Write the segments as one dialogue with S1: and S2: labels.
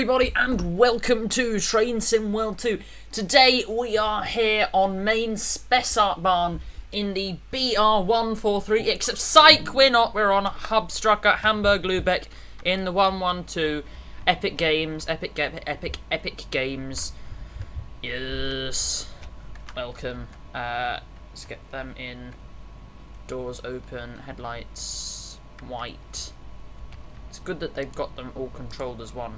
S1: everybody, and welcome to Train Sim World 2. Today we are here on main Spessartbahn in the BR143, except psych, we're not, we're on Hubstrucker Hamburg Lübeck in the 112. Epic Games, Epic Games. Yes. Welcome. Let's get them in. Doors open, headlights white. It's good that they've got them all controlled as one.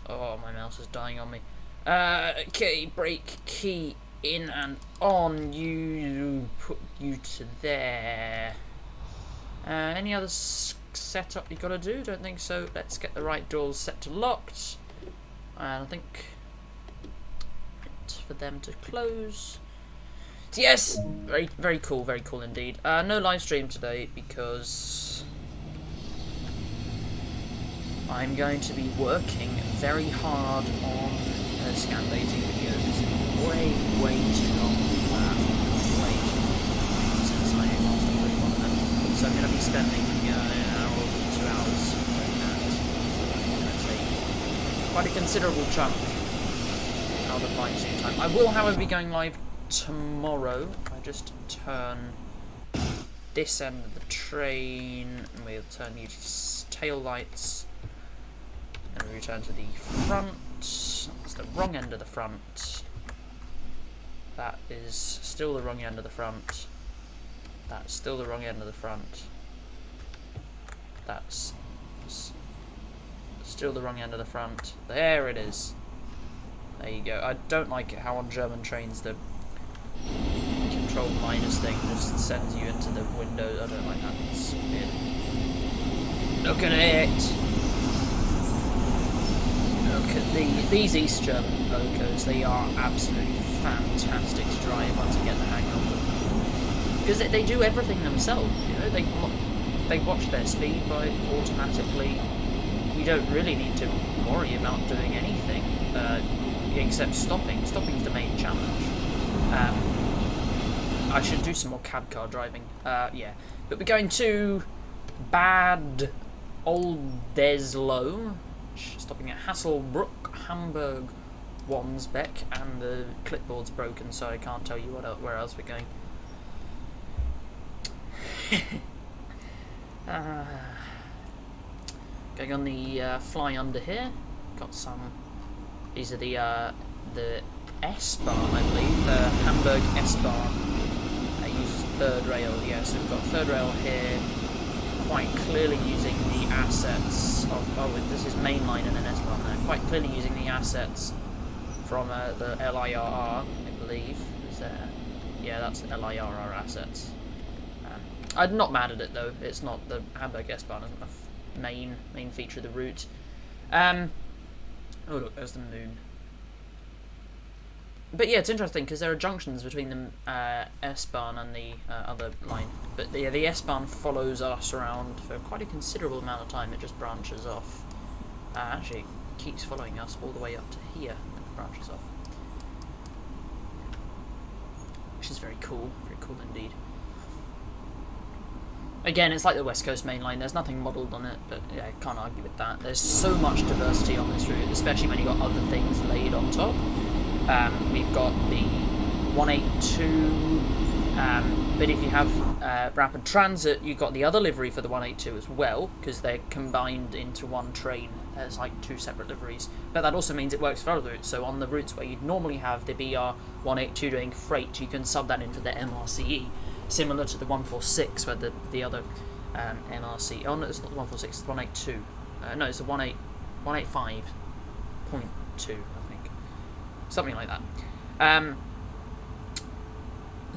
S1: Oh, my mouse is dying on me. Okay, brake key in and on. You put you to there. Any other setup you gotta do? Don't think so. Let's get the right doors set to locked. And I think for them to close. So yes, very cool indeed. No live stream today because I'm going to be working very hard on a scan-dating video. It's way too long. Way too long since I last uploaded one of them. So I'm going to be spending an hour or 2 hours doing that. It's going to take quite a considerable chunk out of my Zoom time. I will, however, be going live tomorrow. I just turn this end of the train, and we'll turn the tail lights. And we return to the front. That's the wrong end of the front. That is still the wrong end of the front. That's still the wrong end of the front. That's still the wrong end of the front. There it is. There you go. I don't like it how on German trains the control minus thing just sends you into the window. I don't like that. It's weird. Look at it! Look at these East German locos. They are absolutely fantastic to drive once you get the hang of them. Because they do everything themselves, you know. They watch their speed by automatically. You don't really need to worry about doing anything except stopping. Stopping's the main challenge. I should do some more cab car driving. Yeah, but we're going to Bad Oldesloe. Stopping at Hasselbrook, Hamburg, Wandsbeck, and the clipboard's broken, so I can't tell you where else we're going. Going on the fly under here. Got some. These are the S-Bahn, I believe. The Hamburg S-Bahn. It uses third rail. Yes, we've got third rail here. Quite clearly using the assets of, this is mainline and an S-Bahn there, quite clearly using the assets from the LIRR, I believe, is there? Yeah, that's LIRR assets. I'm not mad at it though, it's not, the Hamburg S-Bahn isn't the main feature of the route. Oh look, there's the moon. But yeah, it's interesting because there are junctions between the S-Bahn and the other line. But the S-Bahn follows us around for quite a considerable amount of time. It just branches off. Actually, it keeps following us all the way up to here and it branches off. Which is very cool indeed. Again, it's like the West Coast Main Line. There's nothing modelled on it, but yeah, I can't argue with that. There's so much diversity on this route, especially when you've got other things laid on top. We've got the 182, but if you have Rapid Transit, you've got the other livery for the 182 as well, because they're combined into one train. There's like two separate liveries, but that also means it works for other routes. So on the routes where you'd normally have the BR182 doing freight, you can sub that into the MRCE, similar to the 146, where the other MRC. Oh no, it's not the 146, it's the 182. No, it's the 185.2. Something like that.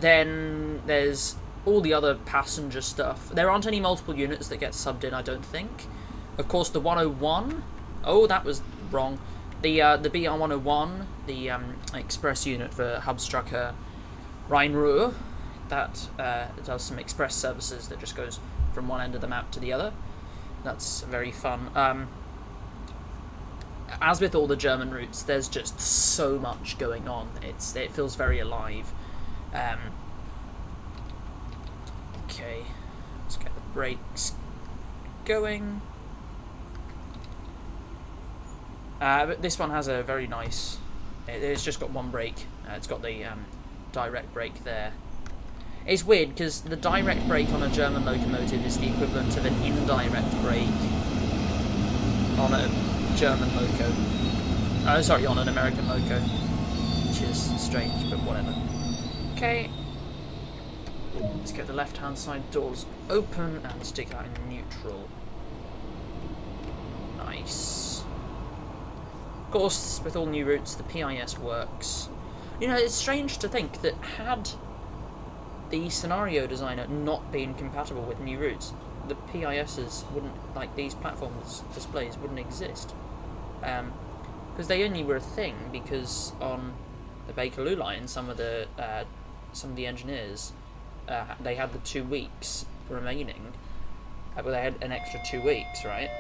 S1: Then there's all the other passenger stuff. There aren't any multiple units that get subbed in, I don't think. Of course, the 101. Oh, that was wrong. The BR101, the express unit for Hubstrucker Rhein-Ruhr, that does some express services that just goes from one end of the map to the other. That's very fun. As with all the German routes, there's just so much going on. It feels very alive. Okay, let's get the brakes going. But this one has a very nice... It's just got one brake. It's got the direct brake there. It's weird, because the direct brake on a German locomotive is the equivalent of an indirect brake on a German loco. Sorry, on an American loco. Which is strange, but whatever. Okay. Let's get the left-hand side doors open and stick that in neutral. Nice. Of course, with all new routes, the PIS works. You know, it's strange to think that had the scenario designer not been compatible with new routes, the PISs wouldn't, like these platforms displays, wouldn't exist. Because they only were a thing because on the Bakerloo line, some of the engineers, they had the 2 weeks remaining, but they had an extra 2 weeks, right?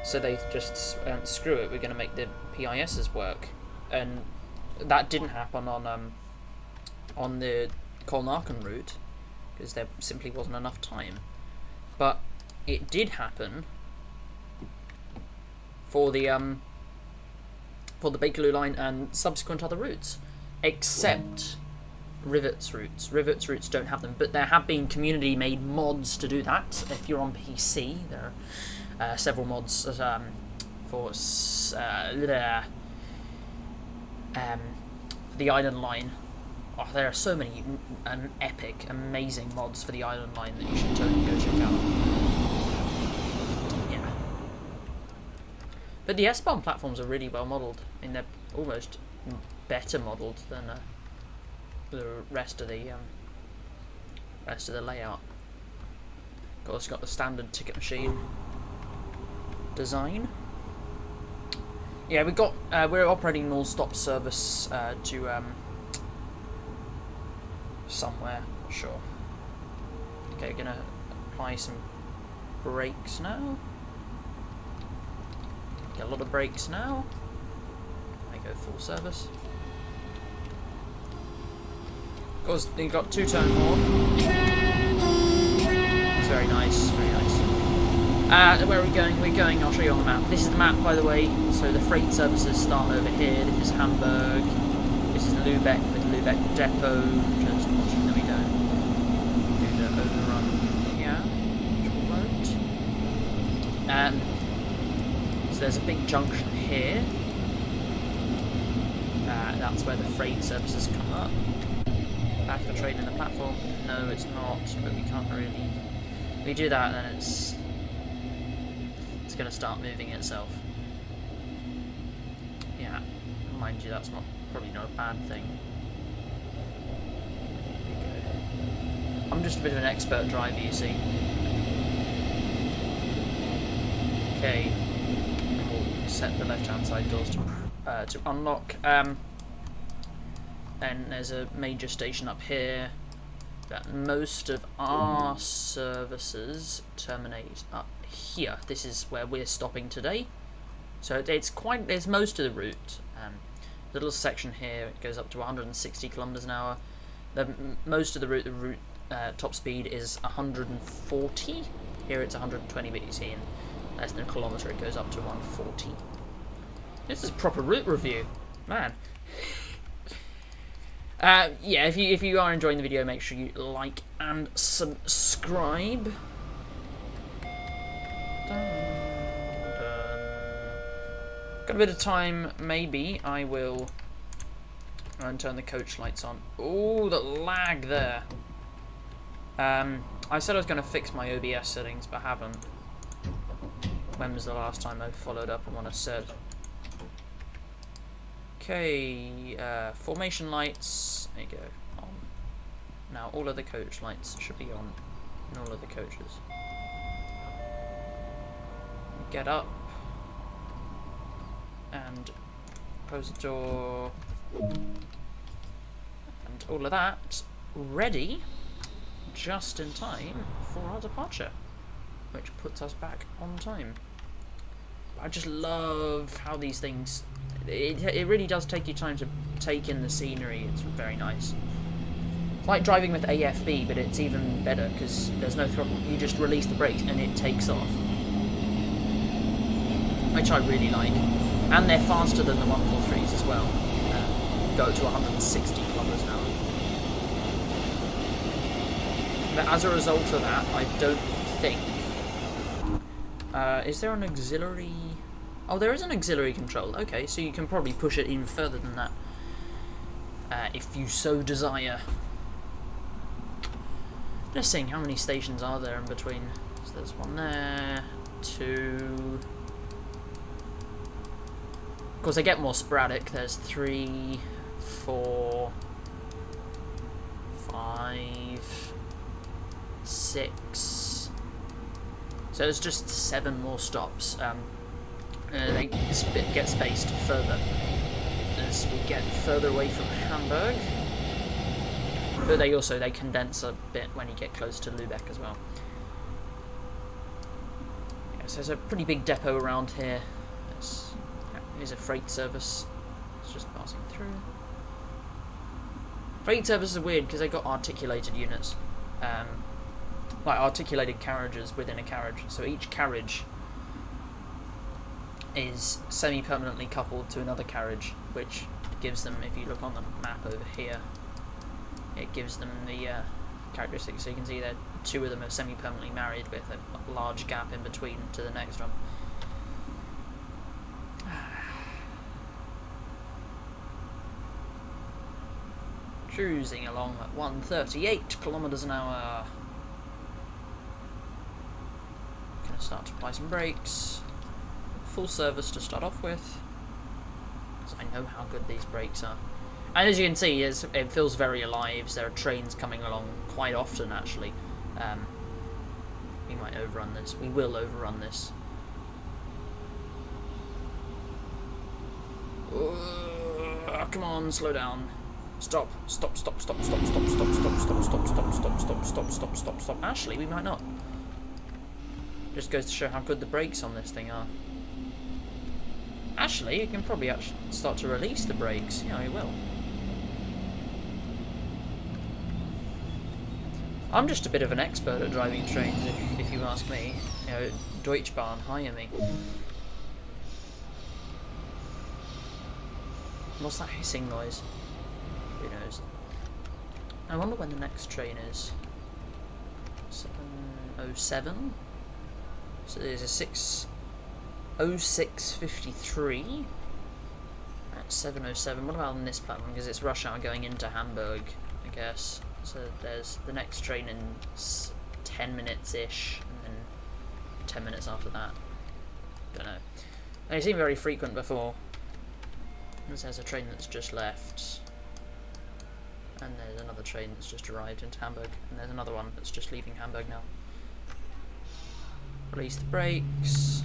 S1: So they just screw it, we're going to make the PISs work, and that didn't happen on the Colnarken route because there simply wasn't enough time. But it did happen for the Bakerloo line and subsequent other routes, except Rivets routes. Rivets routes don't have them, but there have been community-made mods to do that. If you're on PC, there are several mods for the Island Line. Oh, there are so many epic, amazing mods for the Island Line that you should totally go check out. Yeah. But the S-Bahn platforms are really well modelled. I mean, they're almost better modelled than the rest of the layout. Of course, got the standard ticket machine design. Yeah, we're operating an all-stop service to somewhere, not sure. Okay, gonna apply some brakes now. Get a lot of brakes now. I go full service. Of course, you've got two-tone horn. It's very nice, very nice. Where are we going? We're going, I'll show you on the map. This is the map, by the way. So the freight services start over here. This is Hamburg. This is Lübeck with Lübeck Depot. Just watching that we don't do the overrun. Yeah, road. So there's a big junction here. That's where the freight services come up. Back of the train in the platform. No, it's not. But we can't really. If we do that, then it's going to start moving itself. Yeah, mind you, that's probably not a bad thing. I'm just a bit of an expert driver, you see. Okay, we'll set the left-hand side doors to unlock. Then there's a major station up here. That most of our services terminate up here. This is where we're stopping today. So it's most of the route. The little section here, it goes up to 160 kilometers an hour. Most of the route top speed is 140. Here it's 120, but you see in less than a kilometer it goes up to 140. This is proper route review, man. Yeah, if you are enjoying the video, make sure you like and subscribe. Got a bit of time, maybe I will turn the coach lights on. Oh, the lag there. I said I was going to fix my OBS settings, but I haven't. When was the last time I followed up on what I said? Okay, formation lights, there you go, on. Now all of the coach lights should be on in all of the coaches. Get up and close the door and all of that ready just in time for our departure, which puts us back on time. I just love how these things, it really does take you time to take in the scenery. It's very nice. It's like driving with AFB, but it's even better because there's no throttle. You just release the brakes and it takes off, which I really like. And they're faster than the 143s as well. Go to 160 kilometers an hour. But as a result of that, I don't think... is there an auxiliary... Oh, there is an auxiliary control. Okay, so you can probably push it even further than that. If you so desire. Just seeing how many stations are there in between. So there's one there, 2... Of course, they get more sporadic. There's 3, 4, 5, 6. So there's just 7 more stops. They get spaced further as we get further away from Hamburg. But they condense a bit when you get close to Lübeck as well. Yeah, so there's a pretty big depot around here. Here's a freight service. It's just passing through. Freight services are weird because they got articulated units. Like articulated carriages within a carriage. So each carriage is semi-permanently coupled to another carriage, which gives them, if you look on the map over here, it gives them the characteristics. So you can see that 2 of them are semi-permanently married with a large gap in between to the next one. Cruising along at 138 kilometers an hour. Gonna start to apply some brakes. Full service to start off with, because I know how good these brakes are. And as you can see, it feels very alive. There are trains coming along quite often, actually. We might overrun this. We will overrun this. Come on, slow down. Stop. Stop, stop, stop, stop, stop, stop, stop, stop, stop, stop, stop, stop, stop, stop, stop, stop. Actually, we might not. Just goes to show how good the brakes on this thing are. Actually, you can probably start to release the brakes. Yeah, I will. I'm just a bit of an expert at driving trains, if you ask me. You know, Deutsche Bahn, hire me. What's that hissing noise? Who knows? I wonder when the next train is. 7:07. So there's a 6:06:53 at 7:07. What about on this platform? Because it's rush hour going into Hamburg, I guess. So there's the next train in 10 minutes-ish, and then 10 minutes after that. Don't know. They seem very frequent before. There's a train that's just left. And there's another train that's just arrived into Hamburg. And there's another one that's just leaving Hamburg now. Release the brakes.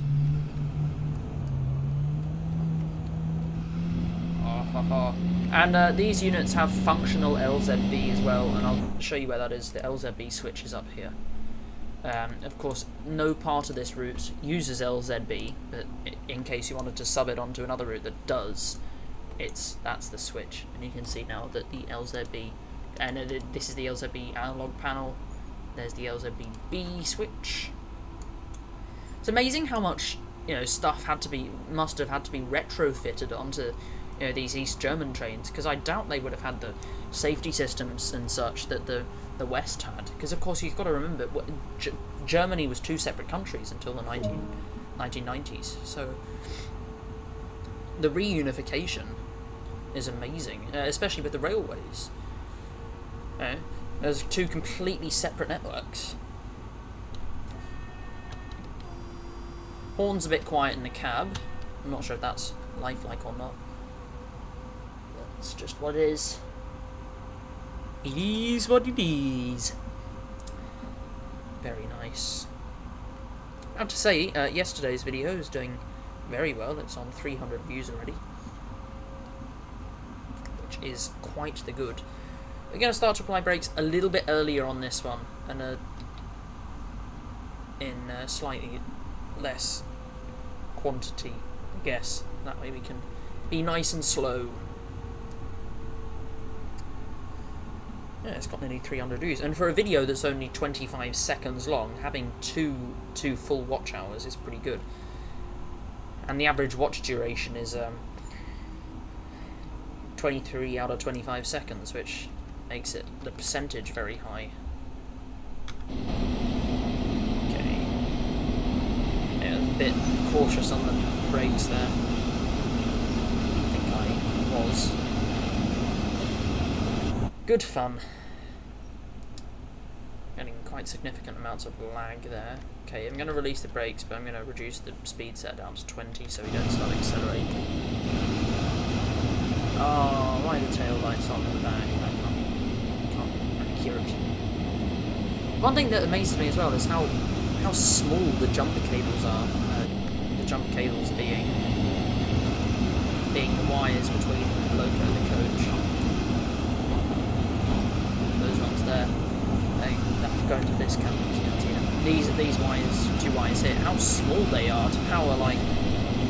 S1: And these units have functional LZB as well, and I'll show you where that is. The LZB switch is up here. Of course, no part of this route uses LZB, but in case you wanted to sub it onto another route that does, that's the switch. And you can see now that the LZB, and this is the LZB analog panel. There's the LZB switch. It's amazing how much stuff must have had to be retrofitted onto these East German trains, because I doubt they would have had the safety systems and such that the West had. Because of course you've got to remember, Germany was 2 separate countries until the 1990s. So the reunification is amazing, especially with the railways. There's 2 completely separate networks. Horn's a bit quiet in the cab. I'm not sure if that's lifelike or not. That's just what it is. It is what it is. Very nice. I have to say, yesterday's video is doing very well. It's on 300 views already, which is quite the good. We're going to start to apply brakes a little bit earlier on this one, and in slightly less quantity, I guess. That way we can be nice and slow. Yeah, it's got nearly 300 views, and for a video that's only 25 seconds long, having two full watch hours is pretty good. and the average watch duration is 23 out of 25 seconds, which makes it the percentage very high. Okay. Yeah, a bit cautious on the brakes there. I think I was. Good fun. Getting quite significant amounts of lag there. Okay, I'm going to release the brakes, but I'm going to reduce the speed set down to 20 so we don't start accelerating. Oh, why are the tail lights on in the back? I can't accurate. One thing that amazes me as well is how small the jumper cables are. The jumper cables being the wires between the loco and the coach. Those ones there. They go into this camera. These wires, 2 wires here. How small they are to power like.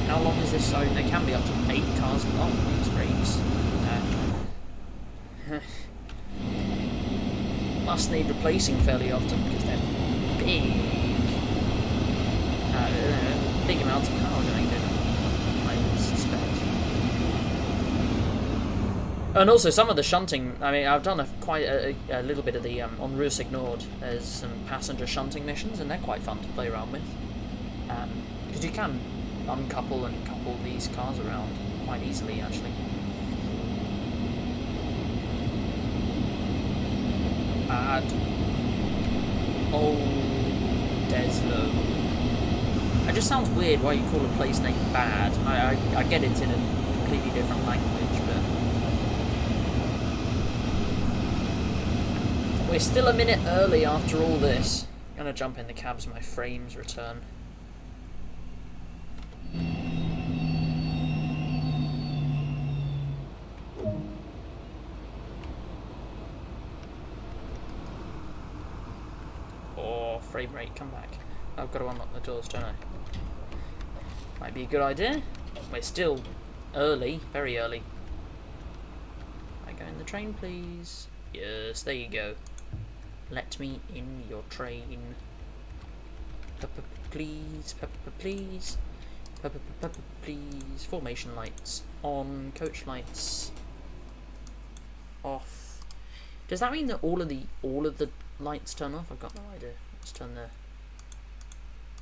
S1: How long is this zone? They can be up to 8 cars long, these rigs. Must need replacing fairly often because they're big. Big amounts of power going in, I would suspect. And also some of the shunting, I mean, I've done quite a little bit of the, on Route Ignored, there's some passenger shunting missions, and they're quite fun to play around with. Because you can uncouple and couple these cars around quite easily, actually. Bad old Deslo. It just sounds weird why you call a place name Bad. I get it in a completely different language, but we're still a minute early after all this. I'm gonna jump in the cab as my frames return. Frame rate, come back. I've got to unlock the doors, don't I? Might be a good idea. We're still early, very early. I go in the train, please? Yes, there you go. Let me in your train. Please, please. Please. Formation lights on, coach lights off. Does that mean that all of the lights turn off? I've got no idea. Let's turn the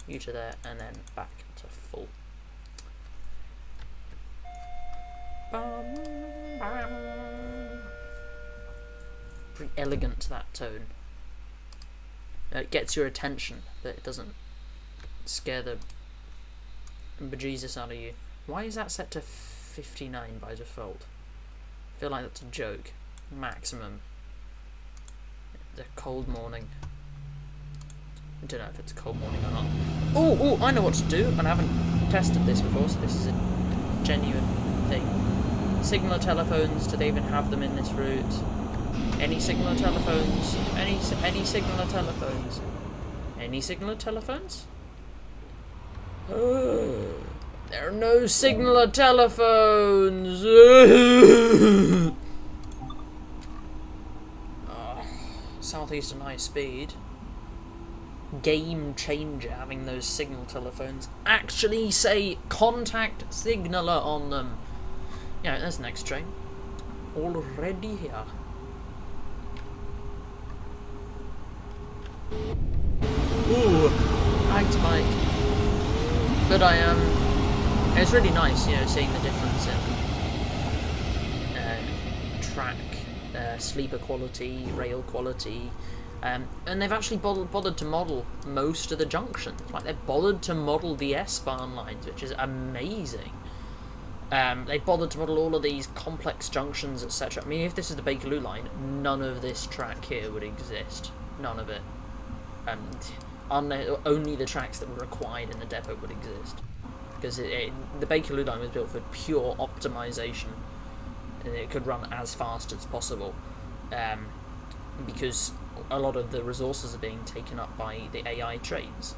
S1: U to there and then back to full. Pretty elegant, that tone. It gets your attention, but it doesn't scare the bejesus out of you. Why is that set to 59 by default? I feel like that's a joke. Maximum. It's a cold morning. I don't know if it's a cold morning or not. Oh, I know what to do, and I haven't tested this before, so this is a genuine thing. Signaler telephones, do they even have them in this route? Any signaler telephones? Any signaler telephones? Any signaler telephones? There are no signaler telephones! Southeastern high speed. Game changer having those signal telephones actually say contact signaler on them. Yeah, there's the next train. Already here. Ooh, thanks, Mike. But it's really nice, seeing the difference in track, sleeper quality, rail quality. And they've actually bothered to model most of the junctions. Like, they've bothered to model the S-Bahn lines, which is amazing. They bothered to model all of these complex junctions, etc. I mean, if this is the Bakerloo line, none of this track here would exist. None of it. Only the tracks that were required in the depot would exist. Because the Bakerloo line was built for pure optimization. And it could run as fast as possible. Because a lot of the resources are being taken up by the AI trains.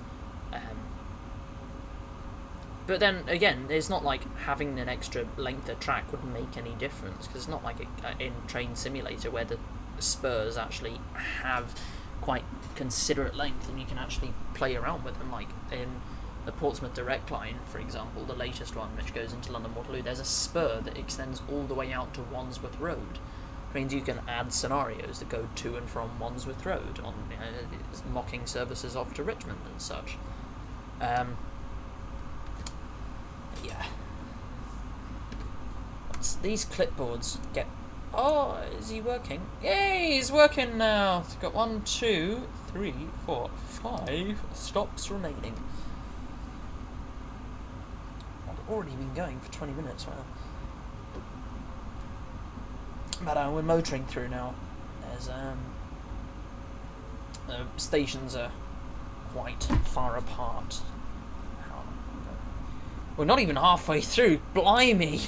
S1: But then again, it's not like having an extra length of track would make any difference, because it's not like in Train Simulator where the spurs actually have quite considerate length and you can actually play around with them, like in the Portsmouth Direct Line, for example, the latest one which goes into London Waterloo, there's a spur that extends all the way out to Wandsworth Road. It means you can add scenarios that go to and from Wandsworth Road on mocking services off to Richmond and such. Yeah. These clipboards get... Oh, is he working? Yay, he's working now! It's got 1, 2, 3, 4, 5 stops remaining. I've already been going for 20 minutes, wow. But we're motoring through now. There's the stations are quite far apart. We're not even halfway through, blimey!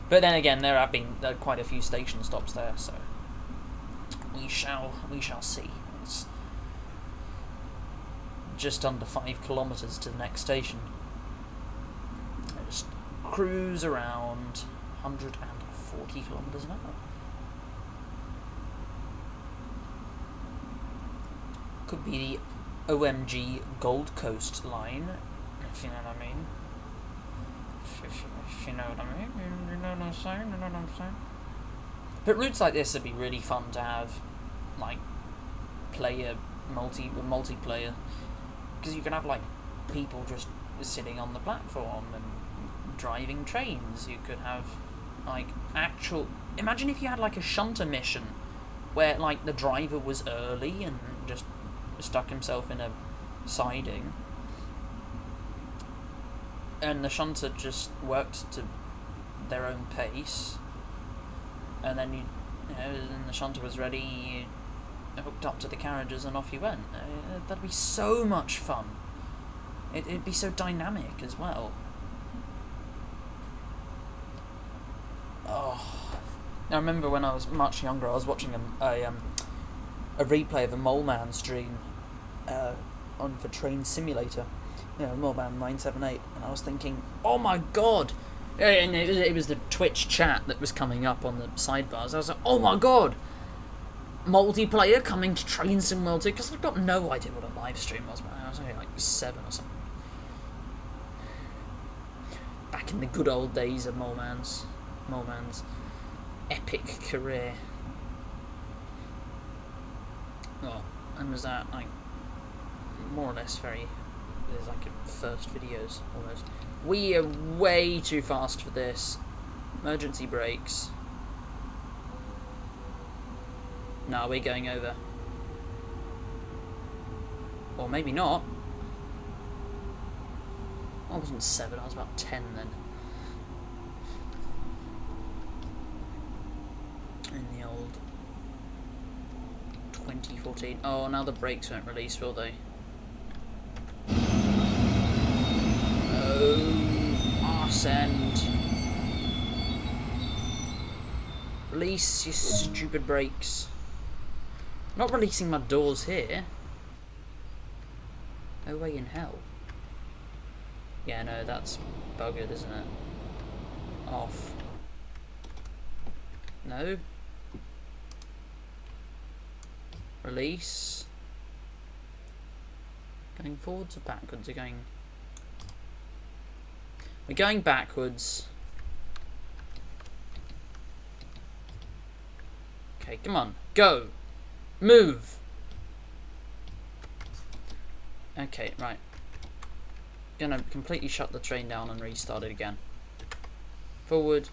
S1: But then again, there are quite a few station stops there, so we shall see. It's just under 5 kilometres to the next station. Just cruise around 140 kilometres an hour. Could be the OMG Gold Coast line, if you know what I mean. If you know what I mean, you know what I'm saying, you know what I'm saying. But routes like this would be really fun to have, like, multiplayer, because you can have, like, people just sitting on the platform and driving trains. You could have, like, actual... Imagine if you had, like, a shunter mission where, like, the driver was early and just stuck himself in a siding, and the shunter just worked to their own pace, and then and the shunter was ready, you hooked up to the carriages and off you went. That'd be so much fun. It'd be so dynamic as well. Oh, I remember when I was much younger, I was watching a replay of a Mole Man stream on for Train Simulator. Mole Man 978, and I was thinking, oh my god! And it was the Twitch chat that was coming up on the sidebars. I was like, oh my god! Multiplayer coming to Train Simulator, because I've got no idea what a live stream was, man. I was only like 7 or something. Back in the good old days of Mole Man's epic career. Oh, and was that like more or less very... There's like first videos almost. We are way too fast for this. Emergency brakes. No, we're going over. Or maybe not. I wasn't 7, I was about 10 then. In the old 2014. Oh, now the brakes won't release, will they? Arse end. Release your stupid brakes. Not releasing my doors here. No way in hell. Yeah, no, that's buggered, isn't it? Off. No. Release. Going forwards or backwards? We're going backwards. Okay, come on. Go! Move! Okay, right. Gonna completely shut the train down and restart it again. Forward.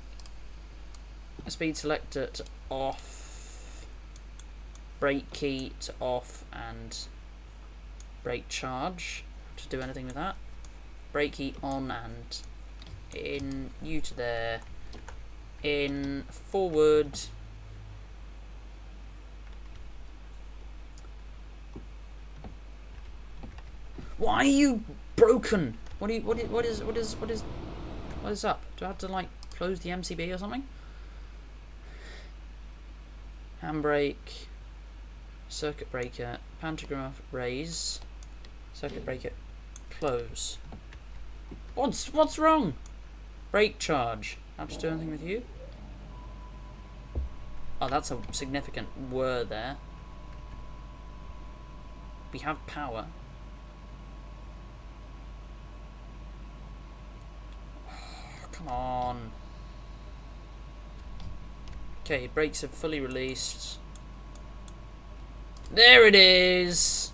S1: Speed selector to off. Brake key to off and brake charge. To do anything with that. Brake key on and in. You to there. In. Forward. Why are you broken? What is up? Do I have to like close the MCB or something? Handbrake, circuit breaker, pantograph raise, circuit breaker close. What's wrong? Brake charge. Have to do anything with you? Oh, that's a significant word there. We have power. Come on. Okay, brakes have fully released. There it is!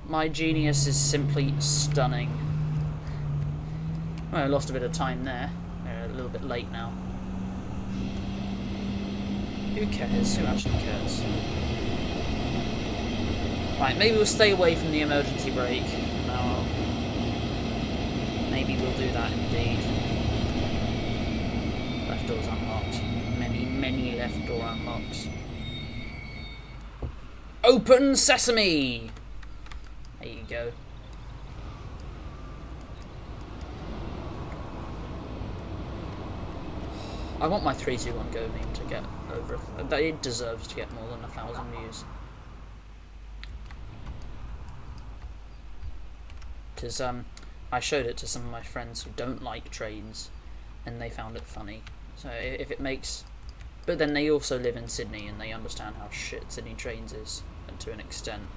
S1: My genius is simply stunning. Well, I lost a bit of time there. We're a little bit late now. Who cares? Who actually cares? Right, maybe we'll stay away from the emergency brake. No. Maybe we'll do that indeed. Left door's unlocked. Many left door unlocks. Open sesame! There you go. I want my 321 Go meme to get over. It deserves to get more than 1,000 views. Because I showed it to some of my friends who don't like trains, and they found it funny. So if it makes, but then they also live in Sydney and they understand how shit Sydney trains is, and to an extent.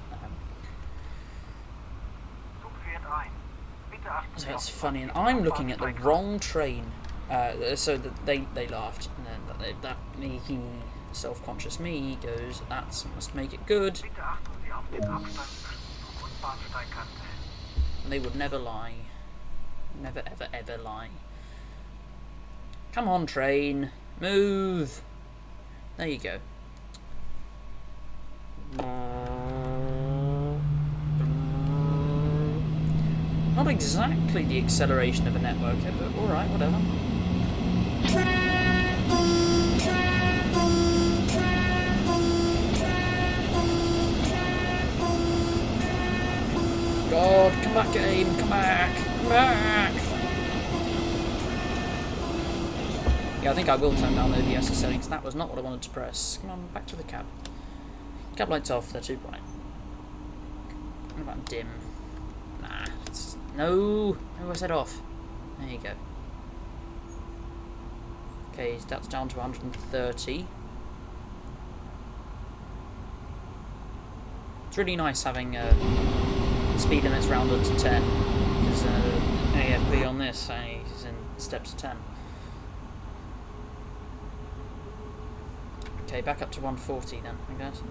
S1: So it's funny, and I'm looking at the wrong train. So that they laughed, and then that making self-conscious me goes, that must make it good. And they would never lie. Never ever ever lie. Come on, train. Move. There you go. Not exactly the acceleration of a networker, but alright, whatever. God, come back, game, come back, come back! Yeah, I think I will turn down OBS settings. That was not what I wanted to press. Come on, back to the cab. Cab lights off, they're too bright. What about dim? Nah, no, I said off. There you go. Okay, that's down to 130. It's really nice having speed limits rounded to 10, because AFB on this is in steps of 10. Okay, back up to 140 then, I guess.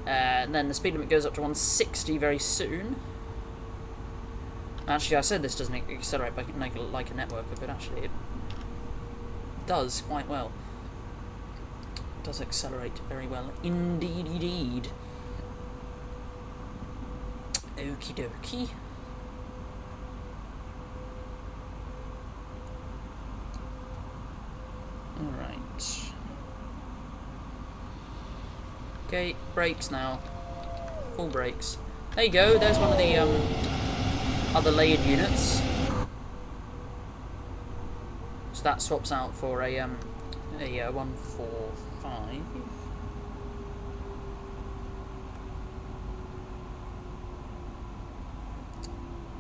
S1: And then the speed limit goes up to 160 very soon. Actually, I said this doesn't accelerate like a networker, but actually it does quite well. It does accelerate very well, indeed. Okie dokie. Alright. Okay, brakes now. Full brakes. There you go, there's one of the other layered units. So that swaps out for a 145.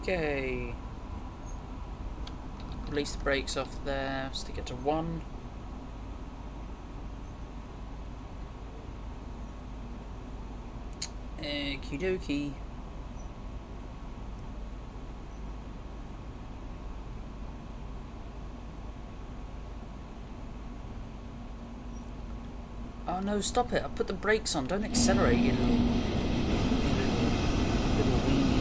S1: Okay. Release the brakes off there, stick it to 1. Okie dokie. Oh no, stop it. I put the brakes on. Don't accelerate, you little weenie.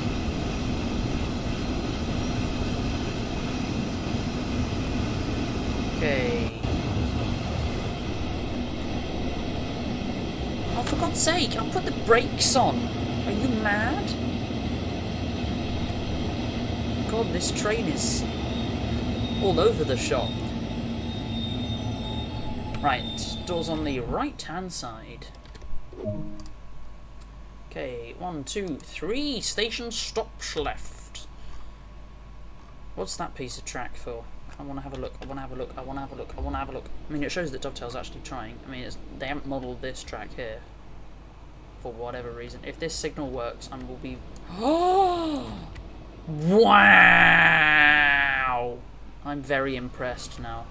S1: Okay. Oh, for God's sake, I put the brakes on. Are you mad? God, this train is all over the shop. Right, doors on the right-hand side. Okay, 1, 2, 3. Station stops left. What's that piece of track for? I want to have a look. I want to have a look. I want to have a look. I want to have a look. I mean, it shows that Dovetail's actually trying. I mean, they haven't modelled this track here for whatever reason. If this signal works, I will be. Oh! Wow! I'm very impressed now.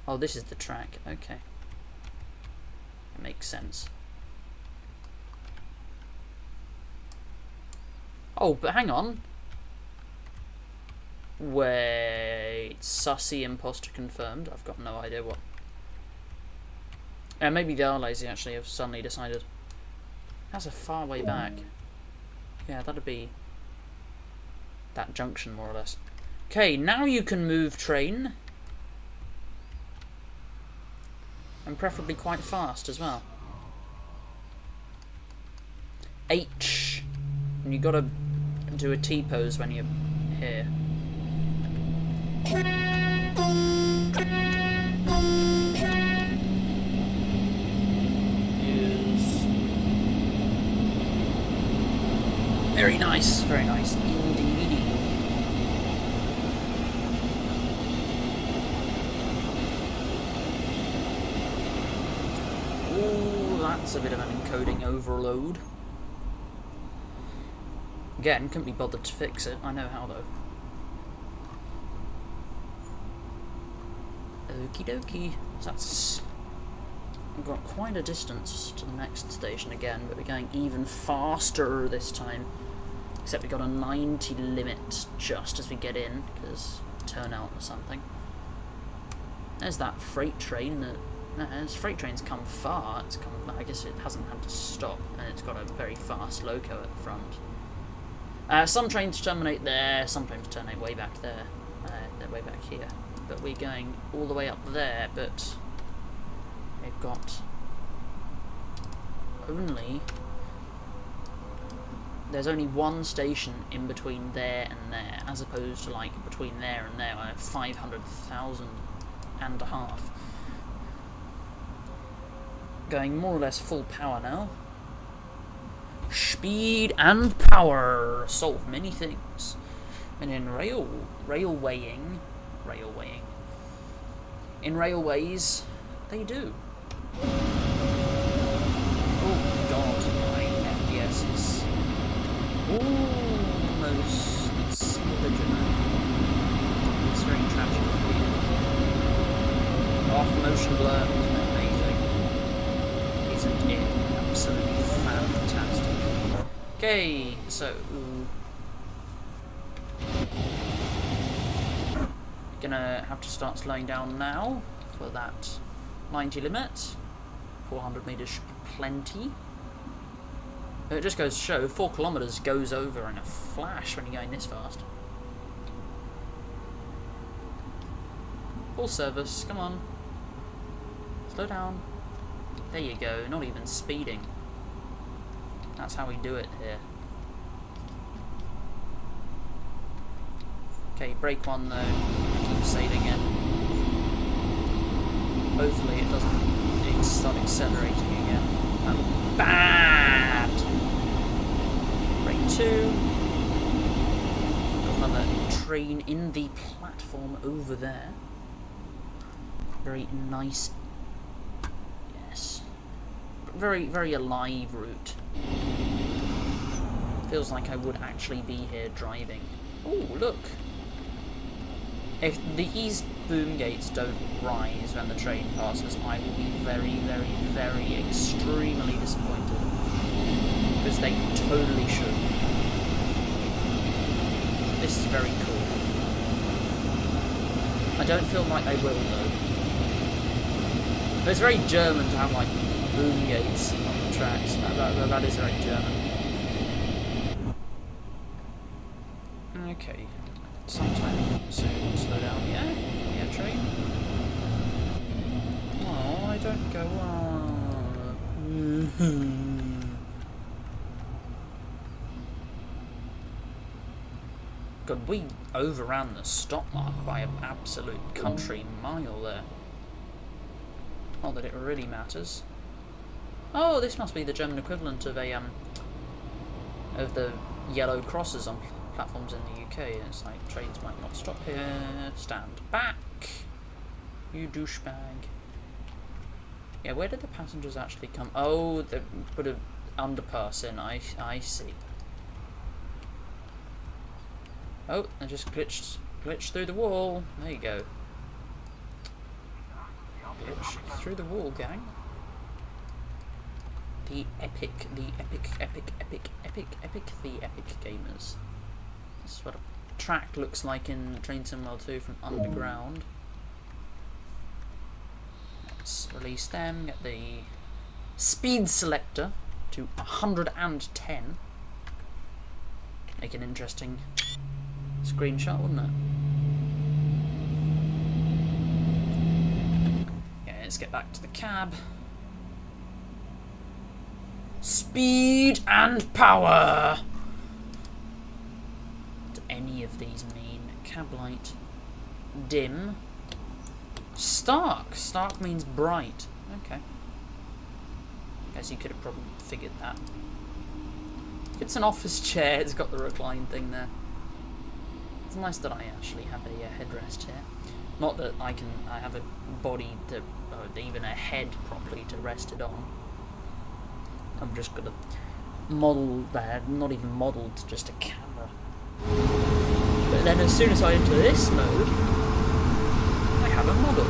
S1: Oh, this is the track. Okay. It makes sense. Oh, but hang on. Wait, sussy imposter confirmed. I've got no idea what. Maybe they are lazy actually, have suddenly decided. That's a far way back. Yeah, that'd be that junction more or less. Okay, now you can move, train. And preferably quite fast as well. H. And you gotta do a T-pose when you're here. Yes. Very nice, very nice indeed. Ooh, that's a bit of an encoding overload. Again, couldn't be bothered to fix it. I know how though. Okie dokie. So that's... We've got quite a distance to the next station again, but we're going even faster this time. Except we got a 90 limit just as we get in, because turnout or something. There's that freight train that... As freight trains come far, it's come, I guess it hasn't had to stop, and it's got a very fast loco at the front. Some trains terminate there, some trains terminate way back there. They're way back here. But we're going all the way up there, but we've got only... There's only one station in between there and there, as opposed to like between there and there, I have 500,000 and a half. Going more or less full power now. Speed and power solve many things. And in railwaying, in railways, they do. Oh god, my FPS is almost illegitimate. It's very tragic. Off motion blur is amazing. Isn't it absolutely fantastic? Okay, so gonna have to start slowing down now for that 90 limit. 400 meters should be plenty. It just goes to show 4 kilometers goes over in a flash when you're going this fast. Full service, come on. Slow down. There you go, not even speeding. That's how we do it here. Okay, brake one though. Keep saving it. Hopefully it doesn't start accelerating again. That would be bad! Brake 2. Got another train in the platform over there. Very nice. Yes. Very, very alive route. Feels like I would actually be here driving. Oh, look! If these boom gates don't rise when the train passes, I will be very, very, very extremely disappointed. Because they totally should. This is very cool. I don't feel like they will though. But it's very German to have like boom gates on the tracks. That is very German. Okay. Sometime soon, slow down, yeah? Yeah, train. Oh, I don't go on. God, we overran the stop mark by an absolute country mile there. Not that it really matters. Oh, this must be the German equivalent of a of the yellow crosses on platforms in the UK. It's like trains might not stop here. Stand back, you douchebag. Yeah, where did the passengers actually come? Oh, they put an underpass in. I see. Oh, I just glitched through the wall. There you go. Glitch through the wall, gang. The epic gamers. That's what track looks like in Train Sim World 2 from underground. Let's release them, get the speed selector to 110. Make an interesting screenshot, wouldn't it? Yeah, let's get back to the cab. Speed and power! What do any of these mean? Cab light. Dim. Stark. Stark means bright. Okay. Guess you could have probably figured that. It's an office chair. It's got the recline thing there. It's nice that I actually have a headrest here. Not that I have a body to, or even a head properly to rest it on. I'm just gonna model that, not even modelled, just a camera. But then as soon as I enter this mode, I have a model.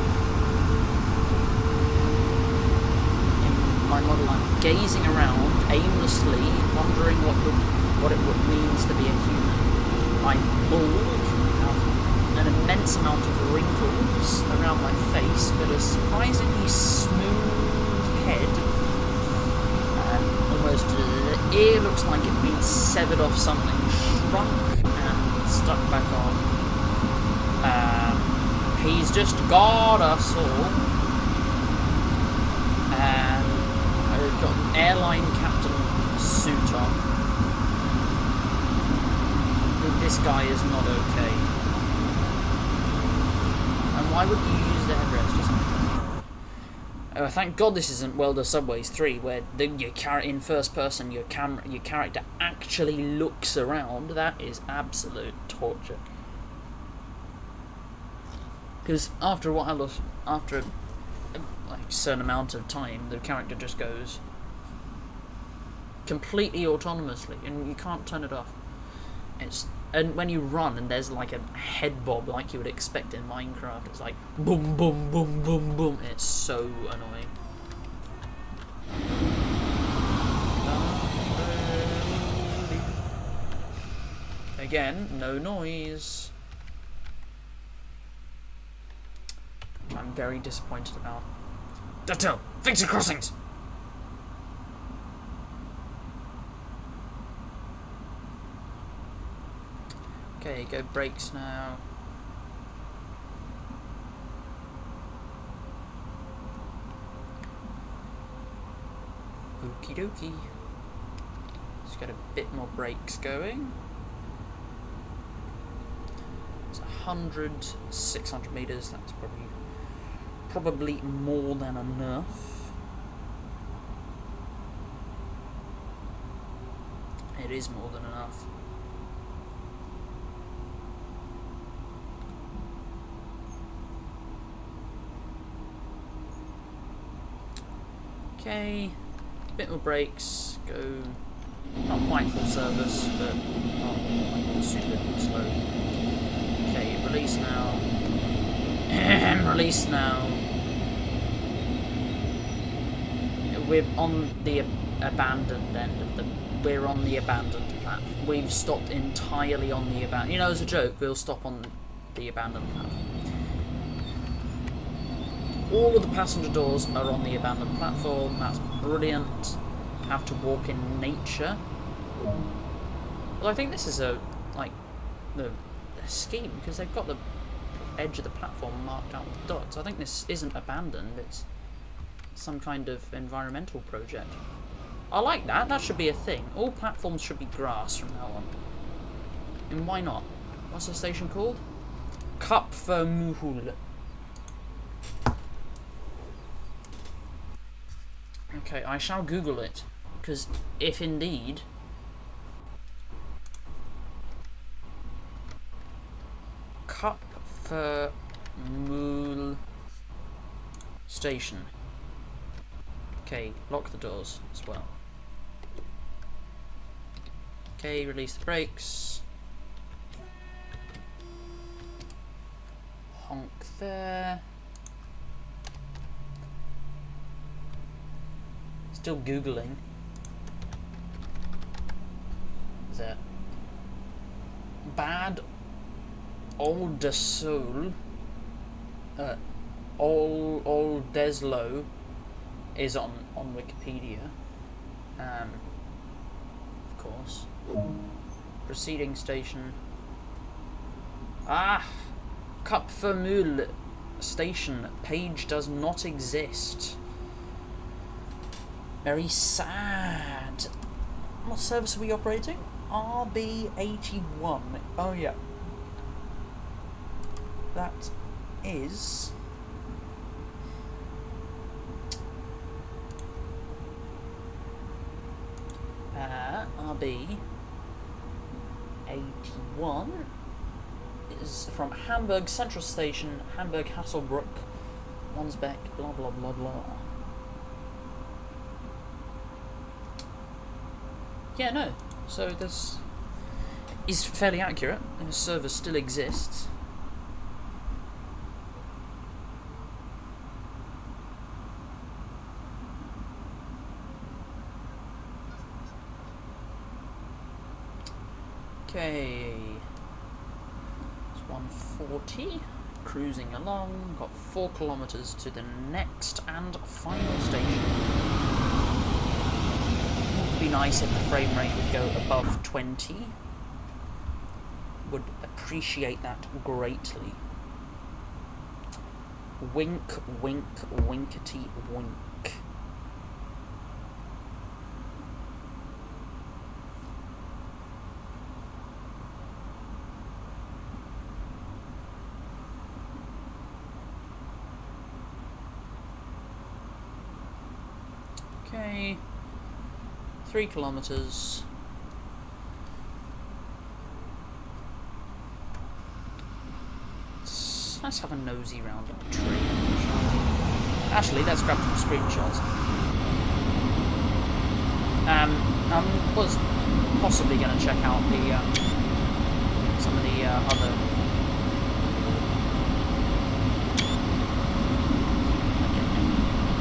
S1: In my model, I'm gazing around aimlessly, wondering what it means to be a human. I'm bald, have an immense amount of wrinkles around my face, but a surprisingly smooth head. Almost the ear looks like it's been severed off something, shrunk and stuck back on. He's just got us all. And I've got an airline captain suit on. This guy is not okay. And why would you use the headrest or something? Oh, thank God this isn't World of Subways 3, where in first person your character actually looks around. That is absolute torture. Because after a while, after a certain amount of time, the character just goes completely autonomously, and you can't turn it off. And when you run and there's like a head bob like you would expect in Minecraft, it's like boom, boom, boom, boom, boom. It's so annoying. Again, no noise. Which I'm very disappointed about. Dovetail, fix your crossings! Okay, go brakes now. Okie dokie. Let's get a bit more brakes going. It's 100, 600 meters. That's probably more than enough. It is more than enough. Okay, bit more brakes, go not quite full service, but not like super slow. Okay, release now. Release now. We're on the abandoned end of the. We're on the abandoned platform. We've stopped entirely on the abandoned. You know, as a joke, we'll stop on the abandoned platform. All of the passenger doors are on the abandoned platform. That's brilliant. Have to walk in nature. Well, I think this is the scheme, because they've got the edge of the platform marked out with dots. I think this isn't abandoned. It's some kind of environmental project. I like that. That should be a thing. All platforms should be grass from now on. And why not? What's the station called? Kapfermuhul. Okay, I shall Google it, because if indeed Kapfermuhl station. Okay, lock the doors as well. Okay, release the brakes. Honk there. Still Googling. Is it bad Old de Soul, Old Deslo is on Wikipedia, of course. Preceding station. Cap Fermul station page does not exist. Very sad. What service are we operating? RB81. Oh yeah. That is RB81 is from Hamburg Central Station, Hamburg Hasselbrook, Wandsbek, blah blah blah blah. Yeah, no. So this is fairly accurate, and the server still exists. Okay, it's 1:40, cruising along, got 4 kilometers to the next and final station. It would be nice if the frame rate would go above 20, would appreciate that greatly. Wink, wink, winkety wink. Okay, 3 kilometers. Let's have a nosy round on the tree. Actually, let's grab some screenshots. I was possibly going to check out the some of the other.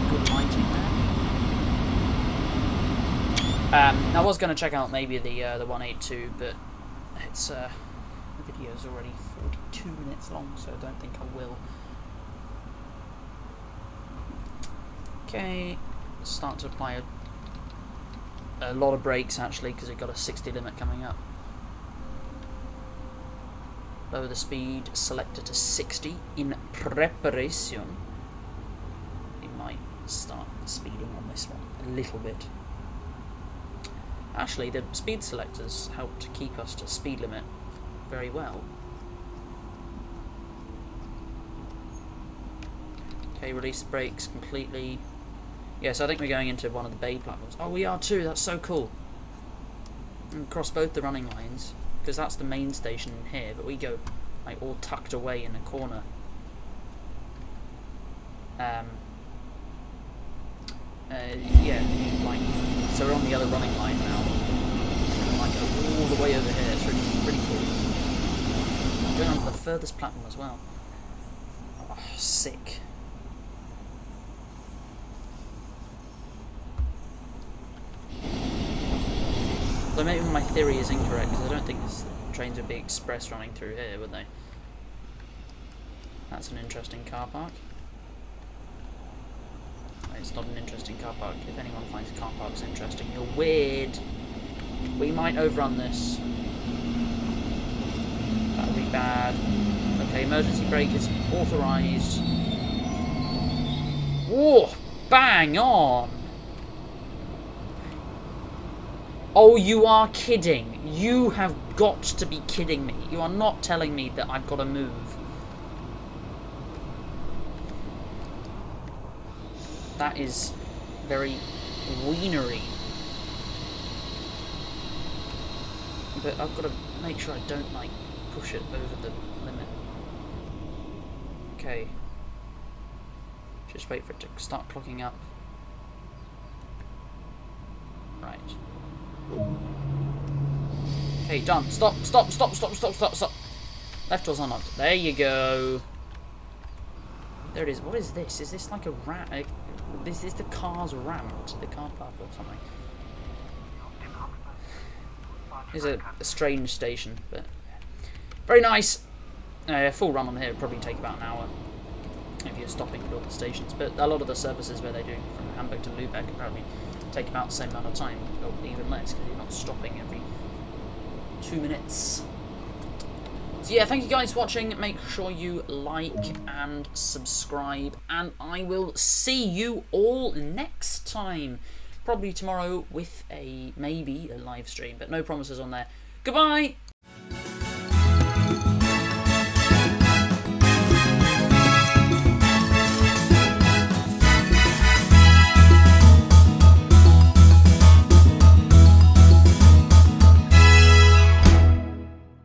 S1: Good lighting there. I was going to check out maybe the 182, but it's the video's already 42 minutes long, so I don't think I will. Okay, start to apply a lot of brakes actually, because we've got a 60 limit coming up. Lower the speed selector to 60 in preparation. We might start speeding on this one a little bit. Actually, the speed selectors help to keep us to speed limit very well. Okay, release the brakes completely. Yes, I think we're going into one of the bay platforms. Oh, we are too, that's so cool. And cross both the running lines, because that's the main station here, but we go like all tucked away in a corner. Yeah, like, so we're on the other running line now. And like go all the way over here, it's pretty cool. Going on to the furthest platform as well. Oh, sick. So maybe my theory is incorrect, because I don't think this trains would be express running through here, would they? That's an interesting car park. It's not an interesting car park. If anyone finds car parks interesting, you're weird. We might overrun this. That would be bad. Okay, emergency brake is authorised. Whoa! Bang on! Oh, you are kidding. You have got to be kidding me. You are not telling me that I've got to move. That is very wienery. But I've got to make sure I don't, like, push it over the limit. Okay. Just wait for it to start clocking up. Right. Okay, done. Stop, stop, stop, stop, stop, stop, stop. Left door's unlocked. There you go. There it is. What is this? Is this like a ramp? This is the car's ramp to the car park or something. It's a strange station, but very nice. A full run on here would probably take about an hour if you're stopping at all the stations. But a lot of the services where they do from Hamburg to Lübeck apparently take about the same amount of time, or even less, because you're not stopping every 2 minutes. So yeah, thank you guys for watching. Make sure you like and subscribe, and I will see you all next time. Probably tomorrow with maybe a live stream, but no promises on there. Goodbye!